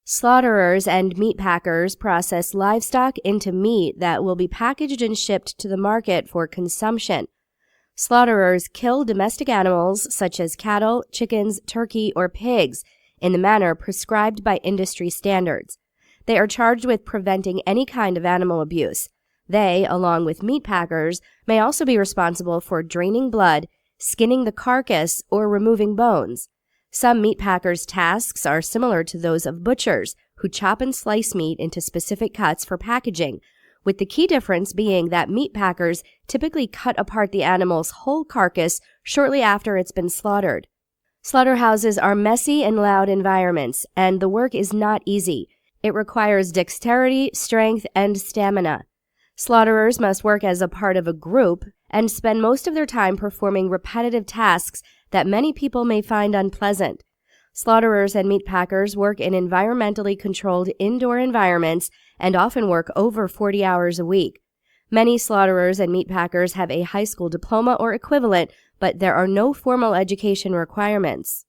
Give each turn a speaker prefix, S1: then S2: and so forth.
S1: Slaughterers and meat packers process livestock into meat that will be packaged and shipped to the market for consumption. Slaughterers kill domestic animals such as cattle, chickens, turkey, or pigs in the manner prescribed by industry standards. They are charged with preventing any kind of animal abuse. They, along with meat packers, may also be responsible for draining blood, skinning the carcass, or removing bones. Some meat packers' tasks are similar to those of butchers, who chop and slice meat into specific cuts for packaging, with the key difference being that meat packers typically cut apart the animal's whole carcass shortly after it's been slaughtered. Slaughterhouses are messy and loud environments, and the work is not easy. It requires dexterity, strength, and stamina. Slaughterers must work as a part of a group and spend most of their time performing repetitive tasks that many people may find unpleasant. Slaughterers and meat packers work in environmentally controlled indoor environments and often work over 40 hours a week. Many slaughterers and meat packers have a high school diploma or equivalent, but there are no formal education requirements.